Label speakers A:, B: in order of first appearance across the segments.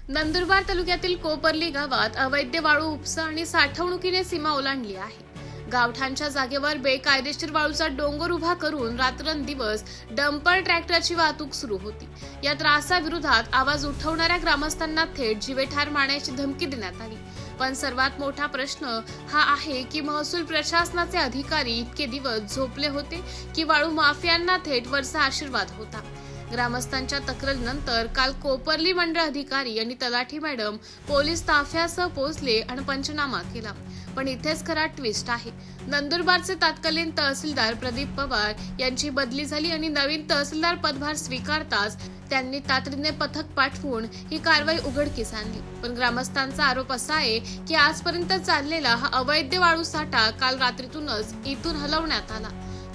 A: नंदुरबार तालुक्यातील कोपर्ली गावात अवैध वाळू उपसा आणि साठवणुकीने सीमा ओलांडली आहे। गावठाणच्या जागेवर बेकायदेशीर वाळूचा डोंगर उभा करून रात्रंदिवस डंपर ट्रॅक्टरची वाहतूक सुरू होती। या त्रासाविरोधात आवाज उठवणाऱ्या ग्रामस्थांना थेट जीवेठार मारण्याची धमकी देण्यात आली। पण सर्वात मोठा प्रश्न हा आहे की महसूल प्रशासनाचे अधिकारी इतके दिवस झोपले होते की वाळू माफियांना थेट वरचा आशीर्वाद होता। ग्रामस्थांच्या तक्रारीनंतर काल कोपर्ली मंडळ अधिकारी आणि तलाठी मॅडम पोलीस ताफ्यासह पोहोचले आणि पंचनामा केला। पण इथेच खरा ट्विस्ट आहे। नंदुरबारचे तत्कालीन तहसीलदार प्रदीप पवार यांची बदली झाली आणि नवीन तहसीलदार पदभार स्वीकारताच त्यांनी तातडीने पथक पाठवून ही कारवाई उघडकीस आणली। पण ग्रामस्थांचा आरोप असा आहे की आजपर्यंत चाललेला हा अवैध वाळू साठा काल रात्रीतूनच इथून हलवण्यात आला।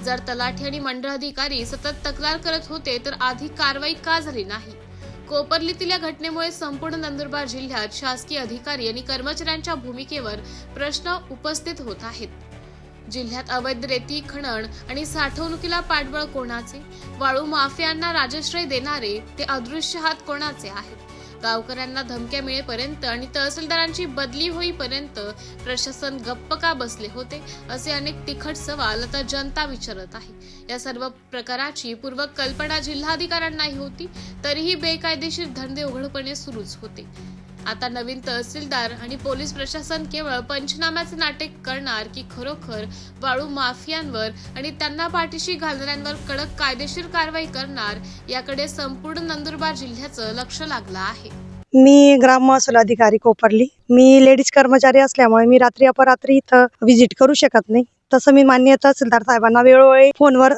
A: जर तलाठी आणि मंडळ अधिकारी सतत तक्रार करत होते तर आधी कारवाई का झाली नाही? कोपर्लीतील या घटनेमुळे संपूर्ण नंदुरबार जिल्ह्यात शासकीय अधिकारी आणि कर्मचाऱ्यांच्या भूमिकेवर प्रश्न उपस्थित होत आहेत। जिल्ह्यात अवैध रेती खनन आणि साठवणुकीला पाठबळ कोणाचे? वाळू माफियांना राजश्रय देणारे ते अदृश्य हात कोणाचे आहेत? गावकऱ्यांना धमक्या मिळेपर्यंत आणि तहसीलदारांची बदली होईपर्यंत प्रशासन गप्प का बसले होते, असे अनेक तिखट सवाल आता जनता विचारत आहे। या सर्व प्रकाराची पूर्व कल्पना जिल्हाधिकाऱ्यांनाही होती, तरीही बेकायदेशीर धंदे उघडपणे सुरूच होते। आता नवीन तहसीलदार आणि पोलीस प्रशासन केवळ पंचनाम्याचे नाटक करणार की खरोखर वाळू माफियांवर आणि त्यांना पाठीशी घालणाऱ्यांवर कडक कायदेशीर कारवाई करणार, याकडे संपूर्ण नंदुरबार जिल्ह्याचं लक्ष लागलं आहे।
B: मी ग्राम महसूल अधिकारी कोपर्ली। मी लेडीज कर्मचारी असल्यामुळे मी रात्री अपरात्री इथं व्हिजिट करू शकत नाही। तसं मी माननीय तहसीलदार साहेबांना वेळोवेळी फोनवर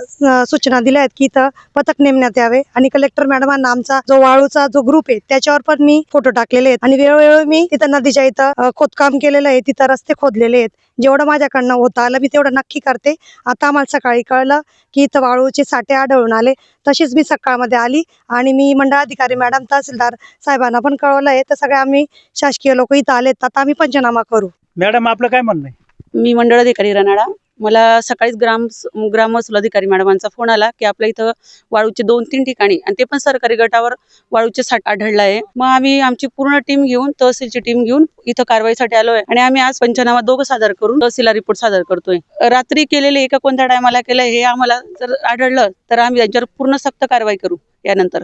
B: सूचना दिल्या आहेत की इथं पथक नेमण्यात यावे आणि कलेक्टर मॅडमांना आमचा जो वाळूचा जो ग्रुप आहे त्याच्यावर पण मी फोटो टाकलेले आहेत आणि वेळोवेळी मी इथं नदीच्या इथं खोदकाम केलेलं आहे, तिथं रस्ते खोदलेले आहेत। जेवढं माझ्याकडनं होतं आलं मी तेवढं नक्की करते। आता आम्हाला सकाळी कळलं की इथं वाळूचे साठे आढळून आले, तशीच मी सकाळमध्ये आली आणि मी मंडळाधिकारी मॅडम तहसीलदार साहेबांना पण कळवलं आहे। तर सगळे आम्ही शासकीय लोक इथं आलेत, आता आम्ही पंचनामा करू।
C: मॅडम आपलं काय म्हणणं आहे?
D: मी मंडळ अधिकारी रनाळा। मला सकाळीच ग्राम महसूल अधिकारी मॅडमांचा फोन आला की आपल्या इथं वाळूचे 2-3 ठिकाणी आणि ते पण सरकारी गटावर वाळूचे साठ आढळला आहे। मग आम्ही आमची पूर्ण टीम घेऊन, तहसीलची टीम घेऊन इथं कारवाईसाठी आलोय आणि आम्ही आज पंचनामा दोघं सादर करून तहसीलला रिपोर्ट सादर करतोय। रात्री केलेले एका कोणत्या टायमाला केलं हे आम्हाला जर आढळलं तर आम्ही त्यांच्यावर पूर्ण सक्त कारवाई करू यानंतर।